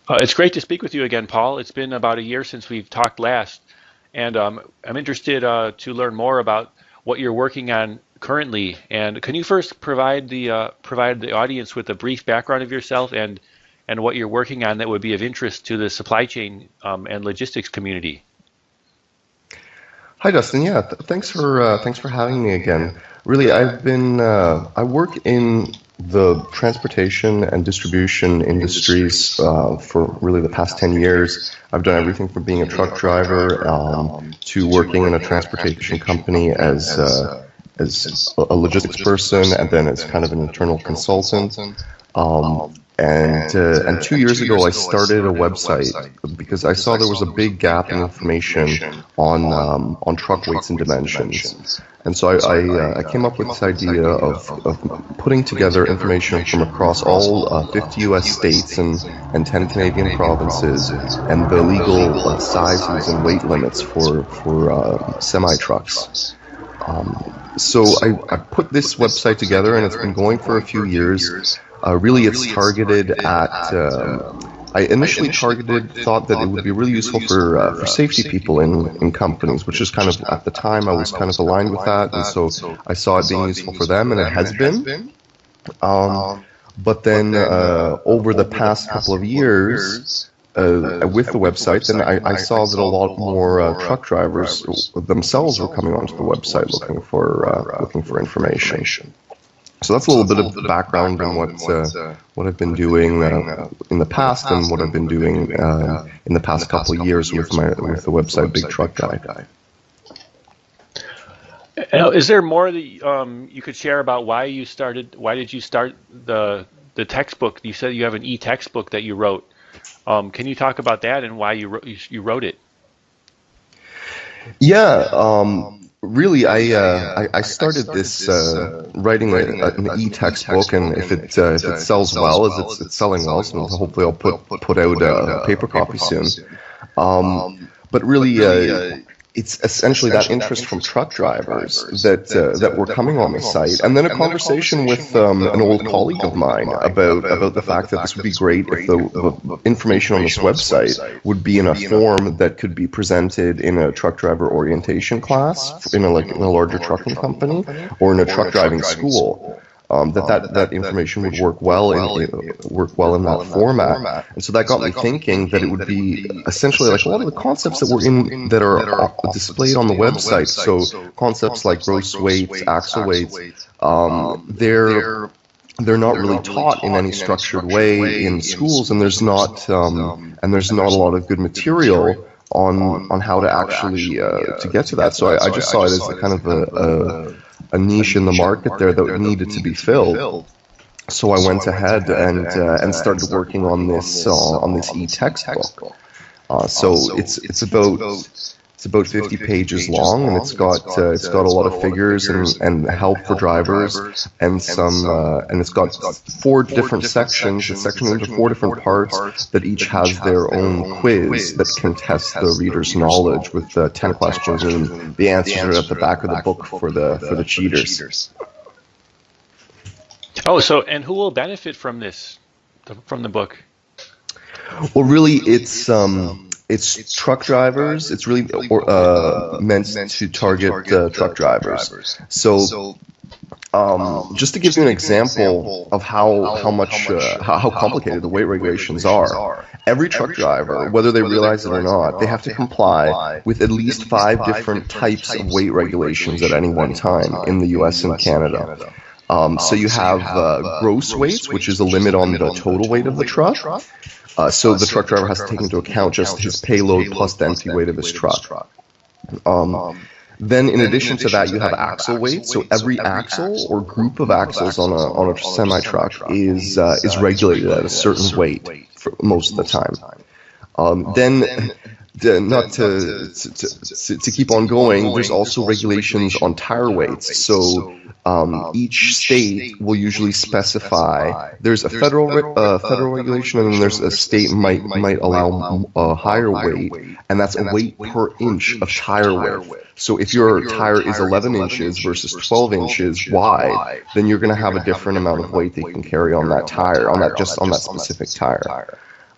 It's great to speak with you again, Paul. It's been about a year since we've talked last, and I'm interested to learn more about what you're working on currently. And can you first provide the audience with a brief background of yourself and what you're working on that would be of interest to the supply chain and logistics community? Hi, Dustin. Yeah, thanks for having me again. Really, I work in the transportation and distribution industries for really the past 10 years. I've done everything from being a truck driver to working in a transportation company as a logistics person, and then as kind of an internal consultant. And 2 years ago, I started a website because I saw there was a big gap in information on truck weights and dimensions. And so I came up with this idea of putting together information from across all 50 U.S. states and 10 Canadian provinces and the legal sizes and weight limits for semi-trucks. So I put this website together, and it's been going for a few years. Really, it's targeted at. I initially thought that it would be really useful for safety people in companies, which is kind of at the time I was kind of aligned with that, and so I saw it being useful for them, and it has been. But then over the past couple of years, with the website, then I saw that a lot more truck drivers themselves were coming onto the website looking for information. So that's a little bit of the background on what I've been doing in the past and what I've been doing in the past couple of years with the website Big Truck Guide. Is there more that you could share about why did you start the textbook? You said you have an e-textbook that you wrote. Can you talk about that and why you wrote it? Yeah, really, I started this writing an e-textbook, and if it sells well, as it's selling well, so hopefully I'll put out a paper copy soon. But really, it's essentially that interest from truck drivers that were coming on the site, and then a conversation with an old colleague of mine about the fact that this would be great if the information on this website would be in a form that could be presented in a truck driver orientation class in a larger trucking company or in a truck driving school. That information would work well in that format, and so that got me thinking that it would be essentially like a lot of the concepts that are displayed on the website. So concepts like gross weights, axle weights, they're not really taught in any structured way in schools, and there's not a lot of good material on how to actually to get to that. So I just saw it as a kind of a niche in the market there that needed to be filled. So I went ahead and started working on this e-textbook. So it's about 50 pages long, and it's got a lot of figures and help for drivers, and it's got 4 different sections. It's sectioned into 4 different parts that each has their own quiz that can test the reader's knowledge with 10 questions, and the answers are at the back of the book for the cheaters. Oh, and who will benefit from this, from the book? Well, really, it's truck drivers. It's really meant to target truck drivers. So, just to give you an example of how complicated the weight regulations are, every truck driver, whether they realize it or not, they have to comply with at least 5 different types of weight regulations at any one time in the U.S. and Canada. So you have gross weights, which is a limit on the total weight of the truck. So the truck driver has to take into account just his payload plus the empty weight of his truck. Then in addition to that, you have axle weight. So every axle or group of axles on a semi-truck is regulated at a certain weight for most of the time. Not to keep on going, there's also regulations on tire weights. So each state will usually specify. There's a federal regulation, and then there's a state might allow a higher weight, and that's a weight per inch of tire width. So if your tire is 11 inches versus 12 inches wide, then you're going to have a different amount of weight that you can carry on that tire, on that specific tire.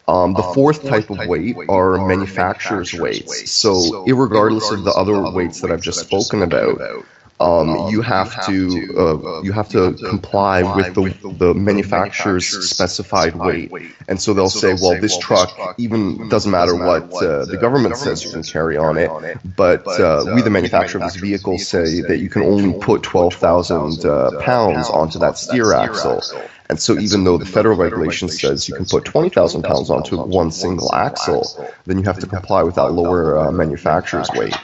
The fourth type of weight are manufacturer's weights. So, irregardless of the other weights that I've just spoken about, you have to comply with the manufacturer's specified weight. And so they'll say, well, this truck, even doesn't matter what the government says you can carry on it, but we, the manufacturer of this vehicle, say that you can only put 12,000 pounds onto that steer axle. And so even though the federal regulation says you can put 20,000 pounds onto one single axle, then you have to comply with that lower manufacturer's weight.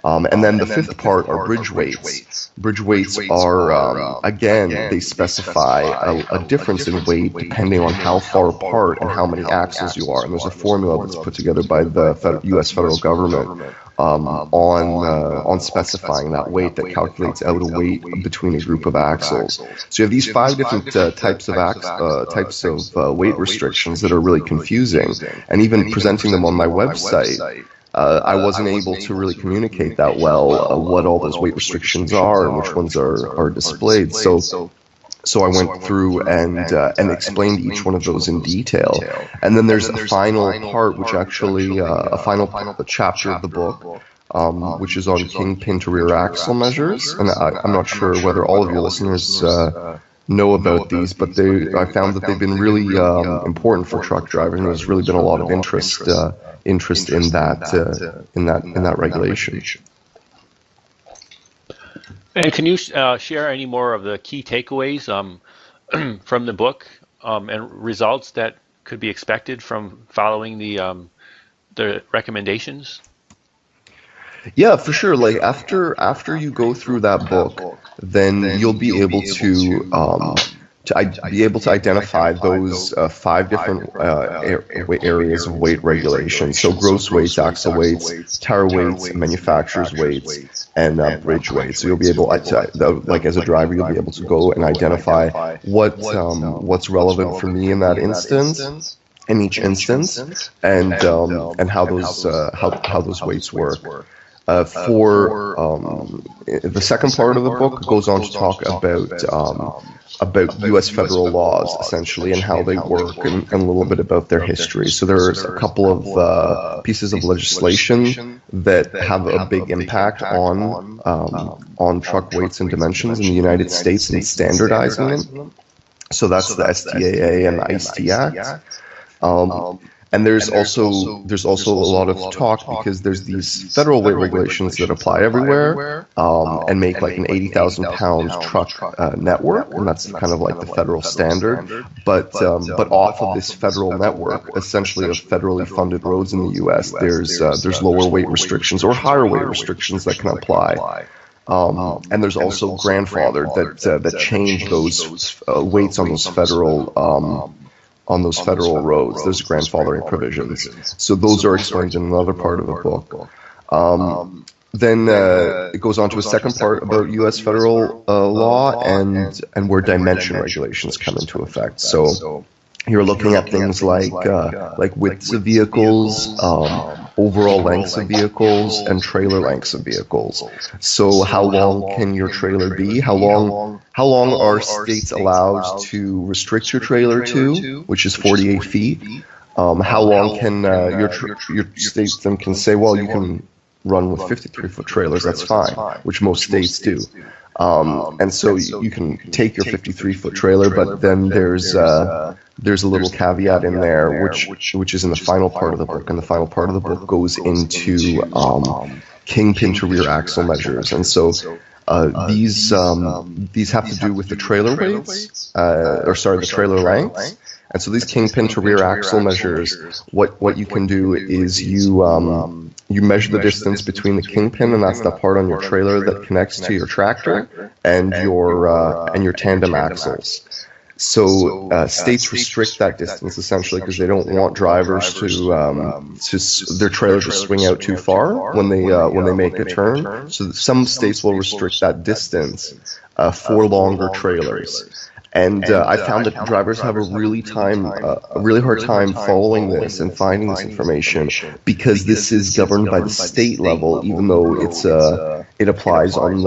And then the fifth part are bridge weights. Bridge weights are, again, they specify a difference in weight depending on how far apart and how many axles you are. And there's a formula that's put together by the U.S. federal government on specifying that weight that calculates out a weight between a group of axles. So you have these 5 different types of weight restrictions that are really confusing. And even presenting them on my website, I wasn't able to really communicate that well what all those weight restrictions are and which ones are displayed. So I went through and explained each one of those in detail. And then there's a final part, which actually a final chapter of the book, which is on kingpin to rear axle measures. And I'm not sure whether all of your listeners know about these, but I found that they've been really important for truck drivers, and there's really been a lot of interest in that regulation. And can you share any more of the key takeaways from the book and results that could be expected from following the recommendations? Yeah, for sure. Like after you go through that book, then you'll be able to identify those 5 different areas of weight regulation. So gross weights, axle weights, tire weights, manufacturer's weights, and bridge weights. So you'll be able to, like as a driver, you'll be able to go and identify what's relevant for me in that instance, in each instance, and how those weights work. For the second part of the book goes on to talk about U.S. federal laws, essentially, and how they work, and a little bit about their history. So there's a couple of pieces of legislation that have a big impact on truck weights and dimensions in the United States and standardizing them. So that's the STAA and the ICE-T Act. And there's also a lot of talk because there's these federal weight regulations that apply everywhere and make like an 80,000 pound truck network, and that's kind of like the federal standard. But off of this federal network, essentially of federally funded roads in the U.S., there's lower weight restrictions or higher weight restrictions that can apply. And there's also grandfathered that change those weights on those federal roads. There's grandfathering provisions. So those are explained in another part of the book. Then it goes on to a second part about U.S. federal law and where dimension regulations come into effect. So you're looking at things like widths of vehicles, overall lengths of vehicles, and trailer lengths of vehicles. So how long can your trailer be? How long are states allowed to restrict your trailer to, which is 48 feet? How long can your states then can say, well, you can run with 53-foot trailers, that's fine, which most states do. And so you can take your 53-foot trailer, but then there's a little caveat in there, which is in the final part of the book, and the final part of the book goes into kingpin to rear axle measures, and so these have to do with the trailer weights, the trailer lengths. And so these kingpin to rear axle measures, what you can do is you measure the distance between the kingpin, and that's the part on your trailer that connects to your tractor, and your tandem axles. So states restrict that distance essentially because they don't want drivers to their trailers to swing out too far when they make a turn. So some states will restrict that distance for longer trailers. And I found that drivers have a really hard time following this and finding this information because this is governed by the state level, even though it applies on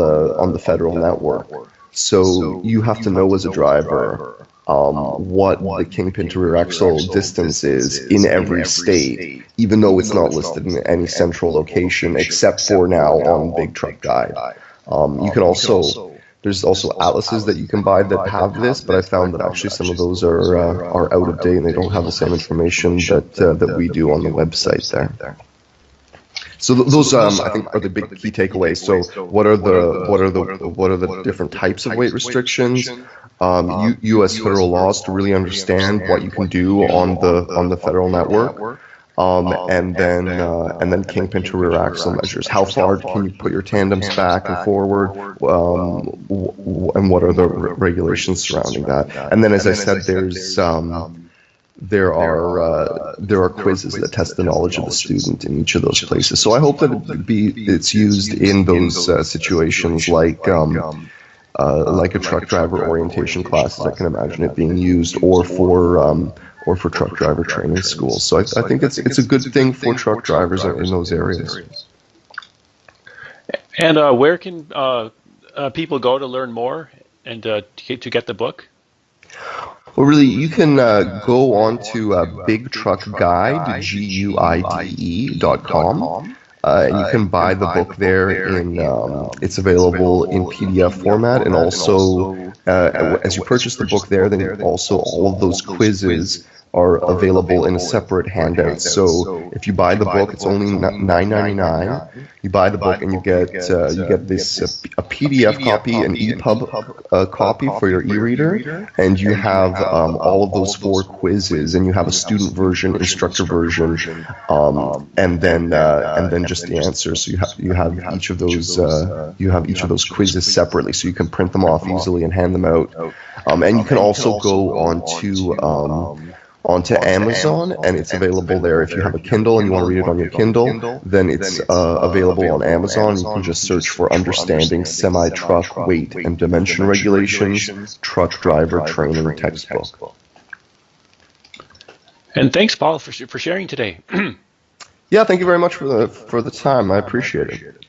the federal network. So you have to know as a driver what the kingpin to rear axle distance is in every state, even though it's not listed in any central location except for now on Big Truck Guide. You can also, there's also atlases that you can buy that have this, but I found that actually some of those are out of date and they don't have the same information that we do on the website there. So those I think are the big key takeaways. So what are the different types of weight restrictions? U.S. federal laws to really understand what you can do on the federal network. And then kingpin to rear axle measures. How far can you put your tandems back and forward, and what are the regulations surrounding that? And then, as I said, there are quizzes that test the knowledge of the student in each of those places. So I hope that it's used in those situations like a truck driver orientation classes. I can imagine it being used, or for truck driver training schools. So I think it's a good thing for truck drivers in those areas. And where can people go to learn more and to get the book? Well, really, you can go on to bigtruckguide, GUIDE.com. And you can buy the book there it's available in PDF format, and also as you purchase the book there, then also all of those quizzes are available in a separate handout. So if you buy the book, it's only $9.99. You buy the book and you get this a PDF copy, an EPUB copy for your e-reader, and you have all of those 4 quizzes, and you have a student version, instructor version, and then just the answers. So you have each of those quizzes separately, so you can print them off easily and hand them out. And you can also go onto Amazon, and it's available there. If you have a Kindle and you want to read it on your Kindle, then it's available on Amazon. You can just search for Understanding Semi-Truck Weight and Dimension Regulations, Truck Driver Training Textbook. And thanks, Paul, for sharing today. Yeah, thank you very much for the time. I appreciate it.